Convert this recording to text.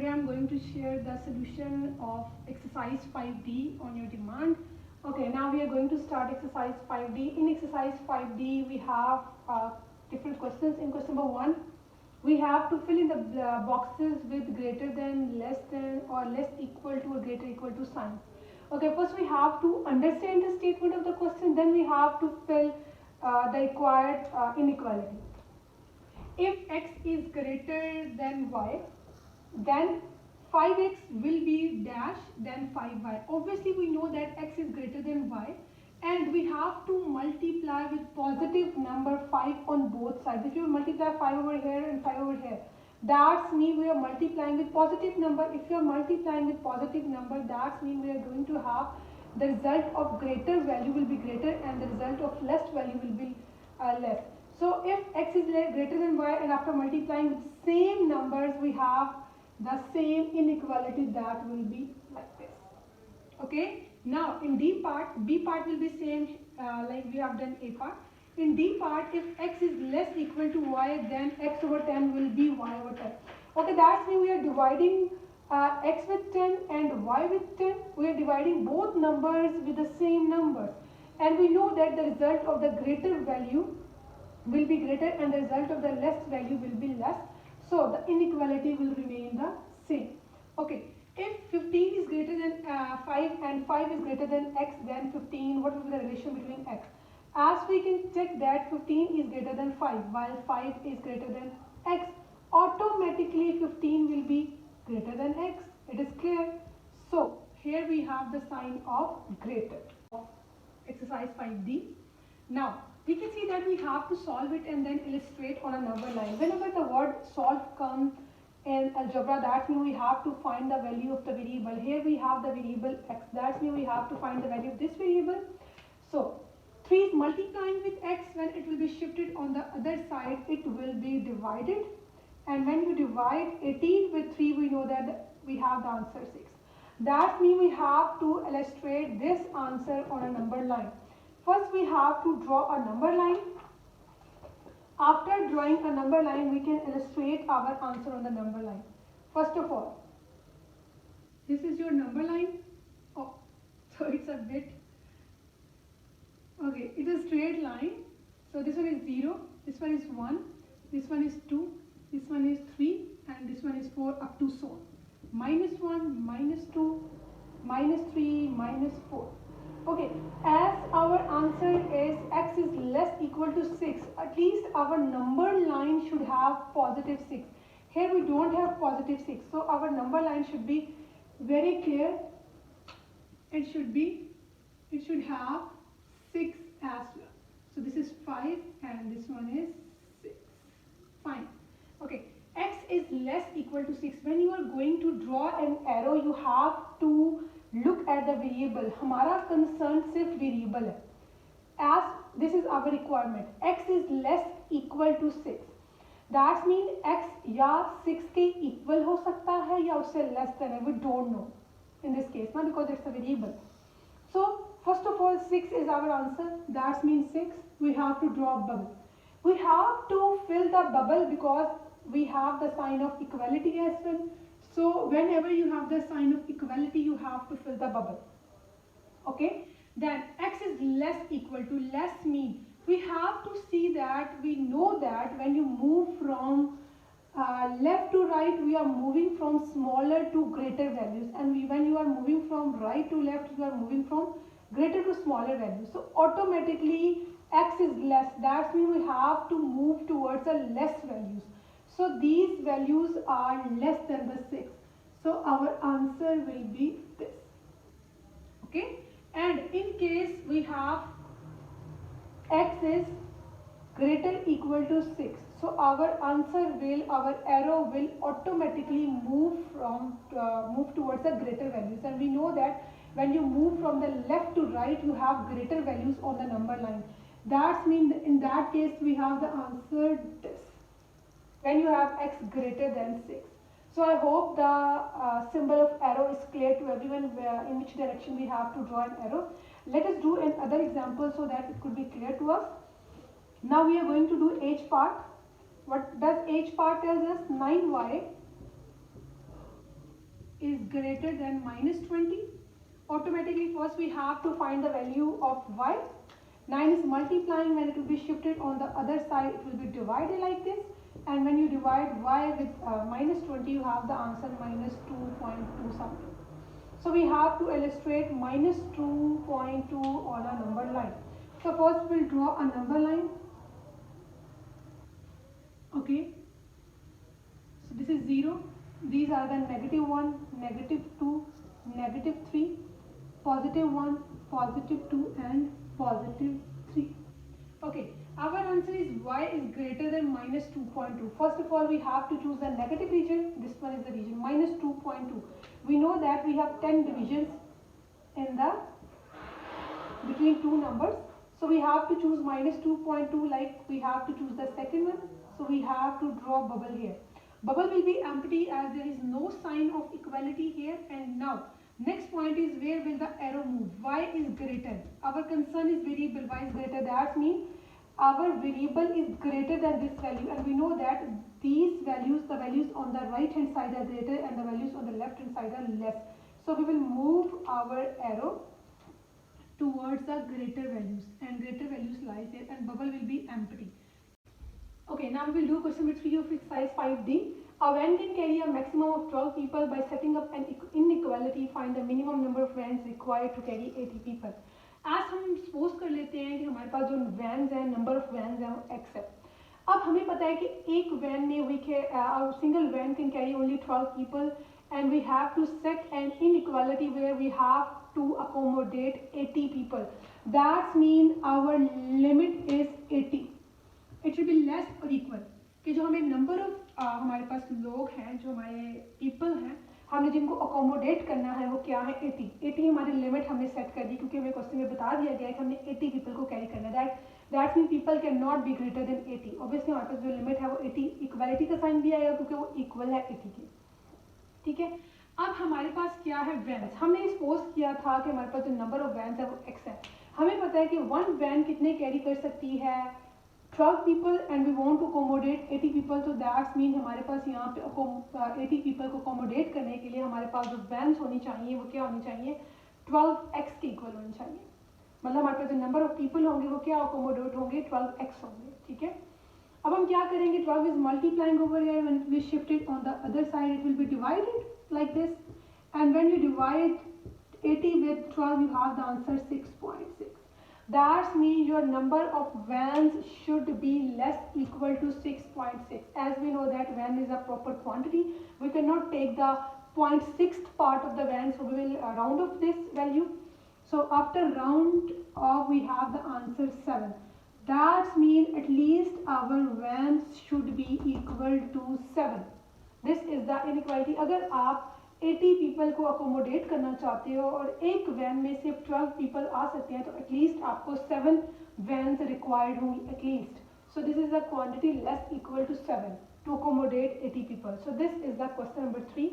today I'm going to share the solution of exercise 5D on your demand. Okay, now we are going to start exercise 5D. In exercise 5D, we have different questions. In question number 1, we have to fill in the boxes with greater than, less than, or less equal to or greater equal to signs. Okay, first we have to understand the statement of the question, then we have to fill the required inequality. If x is greater than y, then 5x will be dash then 5y. Obviously we know that x is greater than y, and we have to multiply with positive number 5 on both sides. If you multiply 5 over here and 5 over here, that's mean we are multiplying with positive number. If you are multiplying with positive number, that's mean we are going to have the result of greater value will be greater and the result of less value will be less. So if x is greater than y, and after multiplying with same numbers, we have the same inequality that will be like this. Okay, now in B part will be same like we have done A part. In D part, if x is less equal to y, then x over 10 will be y over 10. Okay, that's mean we are dividing x with 10 and y with 10. We are dividing both numbers with the same numbers, and we know that the result of the greater value will be greater and the result of the less value will be less. So the inequality will remain the same. Okay, if 15 is greater than 5 and 5 is greater than x, then 15, what will be the relation between x? As we can check that 15 is greater than 5 while 5 is greater than x, automatically 15 will be greater than x. It is clear. So here we have the sign of greater of exercise 5D. Now we can see that we have to solve it and then illustrate on a number line. Whenever the word solve comes in algebra, that means we have to find the value of the variable. Here we have the variable x, that means we have to find the value of this variable. So 3 is multiplying with x. When it will be shifted on the other side, it will be divided, and when you divide 18 with 3, we know that we have the answer 6. That means we have to illustrate this answer on a number line. First we have to draw a number line. After drawing a number line, we can illustrate our answer on the number line. First of all, this is your number line. Oh, so it's a bit, okay, it is straight line. So this one is 0, this one is 1, this one is 2, this one is 3, and this one is 4 up to so on. -1, -2, -3, -4. Okay, as our answer is x is less equal to 6, at least our number line should have positive 6. Here we don't have positive 6, so our number line should be very clear. It should have 6 as well. So this is 5 and this one is 6. Fine. Okay, x is less equal to 6. When you are going to draw an arrow, you have to look at the variable. हमारा concern सिर्फ variable है. As this is our requirement, x is less equal to 6. That means x या 6 के equal हो सकता है या उससे less than है. We don't know in this case, not because it's a variable. So first of all, 6 is our answer. That means 6. We have to draw a bubble. We have to fill the bubble because we have the sign of equality as well. So whenever you have the sign of equality, you have to fill the bubble. Okay, then x is less equal to, less mean we have to see that we know that when you move from left to right, we are moving from smaller to greater values, and when you are moving from right to left, you are moving from greater to smaller values. So automatically x is less. That means we have to move towards a less values. So these values are less than the 6. So our answer will be this. Okay, and in case we have x is greater equal to 6, so our arrow will automatically move towards the greater values, and we know that when you move from the left to right, you have greater values on the number line. That means in that case we have the answer this, when you have x greater than 6. So I hope the symbol of arrow is clear to everyone in which direction we have to draw an arrow. Let us do another example so that it could be clear to us. Now we are going to do h part. What does h part tells us? 9y is greater than minus 20, automatically first we have to find the value of y. 9 is multiplying, when it will be shifted on the other side it will be divided like this, and when you divide y with minus 20 you have the answer minus 2.2 something. So we have to illustrate minus 2.2 on a number line. So first we'll draw a number line. Okay, so this is 0, these are the negative 1, negative 2, negative 3, positive 1, positive 2 and positive 3. Okay, our answer is y is greater than minus 2.2. First of all we have to choose the negative region. This one is the region minus 2.2. We know that we have 10 divisions in the between two numbers. So we have to choose minus 2.2, like we have to choose the second one. So we have to draw bubble here. Bubble will be empty as there is no sign of equality here. And now next point is where will the arrow move? Y is greater. Our concern is variable y is greater. That means our variable is greater than this value, and we know that these values, the values on the right hand side are greater and the values on the left hand side are less. So we will move our arrow towards the greater values, and greater values lies there, and bubble will be empty. Okay, now we will do question number 3 of exercise 5D. A van can carry a maximum of 12 people. By setting up an inequality, find the minimum number of vans required to carry 80 people. As हम suppose कर लेते हैं कि हमारे पास जो vans हैं, number of vans हैं वो x है. अब हमें पता है कि एक वैन में we can single van can carry only 12 people, and we have to set an inequality where we have to accommodate 80 people. That means our limit is 80. It should be less or equal. कि जो हमें number of हमारे पास लोग हैं, जो हमारे people हैं, हमने जिनको अकोमोडेट करना है वो क्या है 80. 80 हमारी लिमिट हमने सेट कर दी, क्योंकि हमें क्वेश्चन में बता दिया गया है कि हमने 80 पीपल को कैरी करना है. That mean people can not be greater than 80. Obviously हमारे पास जो लिमिट है वो 80, इक्वालिटी का साइन भी आएगा क्योंकि वो इक्वल है 80 के. ठीक है, अब हमारे पास क्या है वैन्स. हमने सपोज किया था कि हमारे पास जो नंबर ऑफ वैन्स है वो x है. हमें पता है कि वन वैन कितने कैरी कर सकती है 12 people, and we want to accommodate 80 people. So that means हमारे पास यहाँ पे 80 people को accommodate करने के लिए हमारे पास जो vans होनी चाहिए वो क्या होनी चाहिए 12x के इक्वल होनी चाहिए. मतलब हमारे पास जो नंबर ऑफ पीपल होंगे वो क्या accommodate होंगे 12x होंगे. ठीक है, अब हम क्या करेंगे 12 is multiplying over here. When it will be shifted on the other side it will be divided like this, and when you divide 80 with 12 you have the answer 6.6. That means your number of vans should be less equal to 6.6. As we know that van is a proper quantity, we cannot take the 0.6th part of the van, so we will round off this value. So after round off we have the answer 7. That means at least our vans should be equal to 7. This is the inequality. अगर आप 80 people को accommodate करना चाहते हो और एक van में सिर्फ 12 पीपल आ सकते हैं, तो एटलीस्ट आपको 7 वैन्स रिक्वायर्ड होंगी at least. So this is the quantity less equal to 7 to accommodate 80 people. So this is the question number 3.